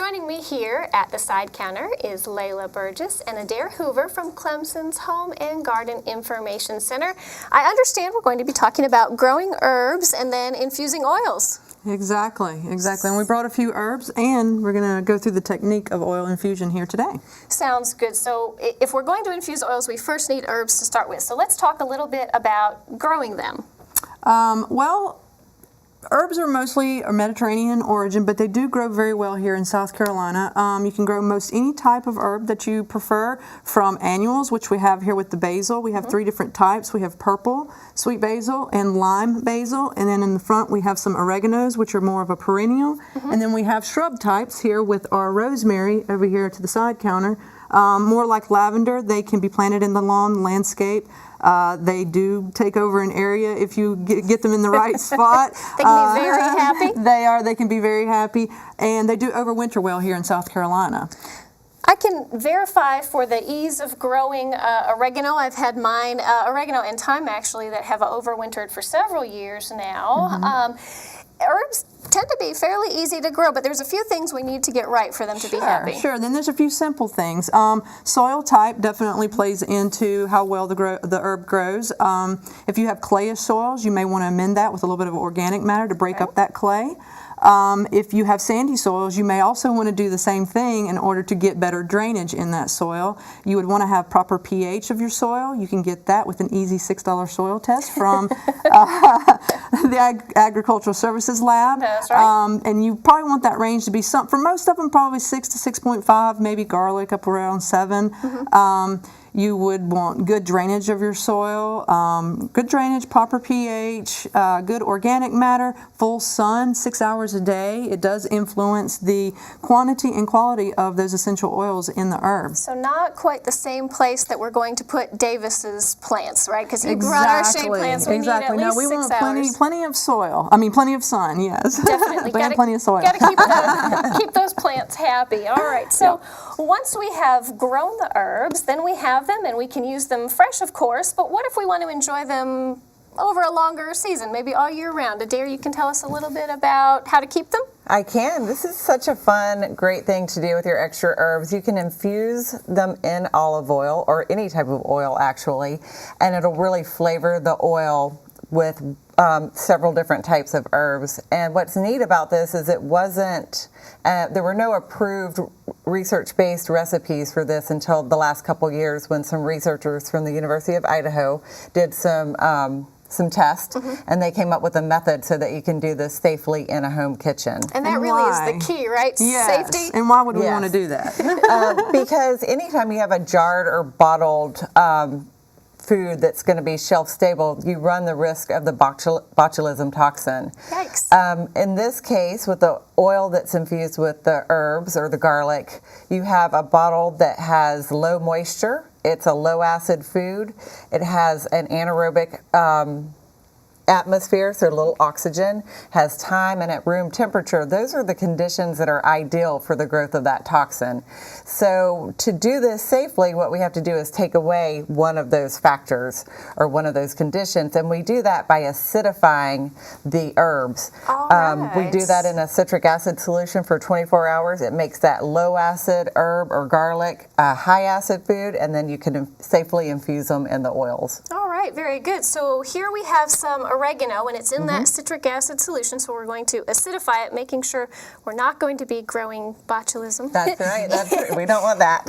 Joining me here at the side counter is Layla Burgess and Adair Hoover from Clemson's Home and Garden Information Center. I understand we're going to be talking about growing herbs and then infusing oils. Exactly. And we brought a few herbs, and we're going to go through the technique of oil infusion here today. Sounds good. So if we're going to infuse oils, we first need herbs to start with. So let's talk a little bit about growing them. Herbs are mostly Mediterranean origin, but they do grow very well here in South Carolina. You can grow most any type of herb that you prefer, from annuals, which we have here with the basil. We have three different types. We have purple, sweet basil, and lime basil. And then in the front we have some oreganos, which are more of a perennial. And then we have shrub types here with our rosemary over here to the side counter. More like lavender. They can be planted in the lawn landscape. They do take over an area if you get them in the right spot. They can be very happy. They can be very happy, and they do overwinter well here in South Carolina. I can verify for the ease of growing oregano. I've had mine, oregano and thyme actually, that have overwintered for several years now. Herbs tend to be fairly easy to grow, but there's a few things we need to get right for them to be happy. Sure. Then there's a few simple things. Soil type definitely plays into how well the herb grows. If you have clayish soils, you may want to amend that with a little bit of organic matter to break up that clay. If you have sandy soils, you may also want to do the same thing in order to get better drainage in that soil. You would want to have proper pH of your soil. You can get that with an easy $6 soil test from the Agricultural Services Lab. That's right. And you probably want that range to be for most of them, probably 6 to 6.5, maybe garlic up around 7. You would want good drainage of your soil, good drainage, proper pH, good organic matter, full sun, 6 hours a day. It does influence the quantity and quality of those essential oils in the herbs. So not quite the same place that we're going to put Davis's plants, right? Because he brought our shade plants. We need at least we 6 want hours. plenty of soil. I mean, plenty of sun. Yes, Definitely. And plenty of soil. Got to keep those plants happy. All right. So once we have grown the herbs, then we have them, and we can use them fresh, of course, but what if we want to enjoy them over a longer season, maybe all year round? Adair, you can tell us a little bit about how to keep them? I can. This is such a fun, great thing to do with your extra herbs. You can infuse them in olive oil, or any type of oil actually, and it'll really flavor the oil with several different types of herbs. And what's neat about this is it wasn't, there were no approved research-based recipes for this until the last couple years, when some researchers from the University of Idaho did some tests, and they came up with a method so that you can do this safely in a home kitchen. And that really is the key, right? Yes. Safety. And why would we want to do that? Because anytime you have a jarred or bottled food that's going to be shelf stable, you run the risk of the botulism toxin. Yikes. In this case, with the oil that's infused with the herbs or the garlic, you have a bottle that has low moisture. It's a low acid food. It has an anaerobic atmosphere, so a little oxygen, has time, and at room temperature. Those are the conditions that are ideal for the growth of that toxin. So to do this safely, what we have to do is take away one of those factors or one of those conditions, and we do that by acidifying the herbs. We do that in a citric acid solution for 24 hours. It makes that low acid herb or garlic a high acid food, and then you can safely infuse them in the oils. All right, very good. So here we have some oregano, and it's in that citric acid solution, so we're going to acidify it, making sure we're not going to be growing botulism. That's right. We don't want that.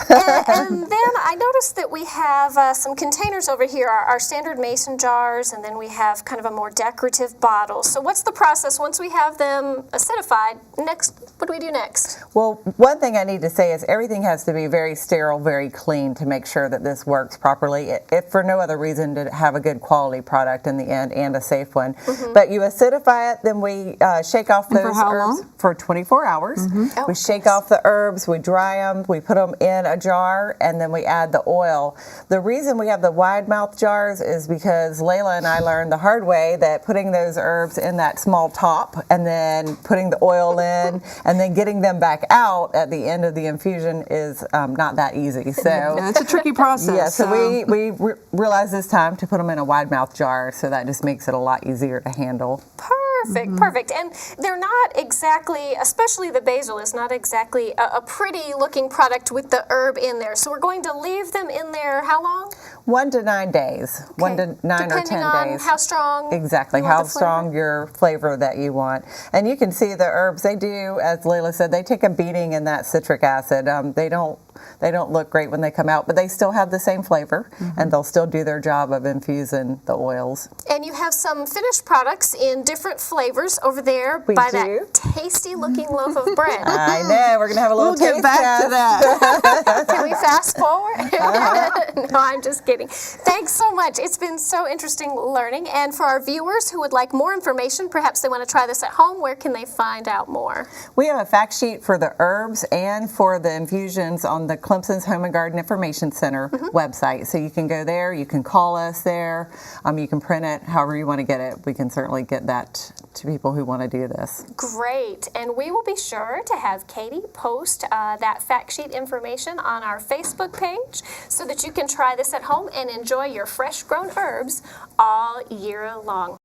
and then I noticed that we have some containers over here, our standard mason jars, and then we have kind of a more decorative bottle. So what's the process once we have them acidified? Next, what do we do next? Well, one thing I need to say is everything has to be very sterile, very clean to make sure that this works properly, if for no other reason to have a good quality product in the end and a safe one. But you acidify it, then we shake off those for how herbs long? for 24 hours. We shake off the herbs, we dry them, we put them in a jar, and then we add the oil. The reason we have the wide mouth jars is because Layla and I learned the hard way that putting those herbs in that small top and then putting the oil in and then getting them back out at the end of the infusion is not that easy. So yeah, it's a tricky process. Yeah, so we realized this time to put them in a wide mouth jar, so that just makes it a lot easier to handle. Perfect, perfect. And they're not exactly, especially the basil is not exactly a pretty looking product with the herb in there. So we're going to leave them in there how long? 1 to 9 days. 1 to 9 or 10 Depending on days. how strong. Exactly, you want how the flavor. strong your flavor that you want. And you can see the herbs, they do, as Layla said, they take a beating in that citric acid. They don't look great when they come out, but they still have the same flavor, and they'll still do their job of infusing the oils. And you have some finished products in different flavors over there We by do. that tasty looking loaf of bread. I know, we're going to have a little We'll get taste back test. to that. Can we fast forward? No, I'm just kidding. Thanks so much. It's been so interesting learning. And for our viewers who would like more information, perhaps they want to try this at home, where can they find out more? We have a fact sheet for the herbs and for the infusions on the Clemson's Home and Garden Information Center website. So you can go there, you can call us there, you can print it, however you want to get it. We can certainly get that to people who want to do this. Great. And we will be sure to have Katie post that fact sheet information on our Facebook page so that you can try this at home and enjoy your fresh grown herbs all year long.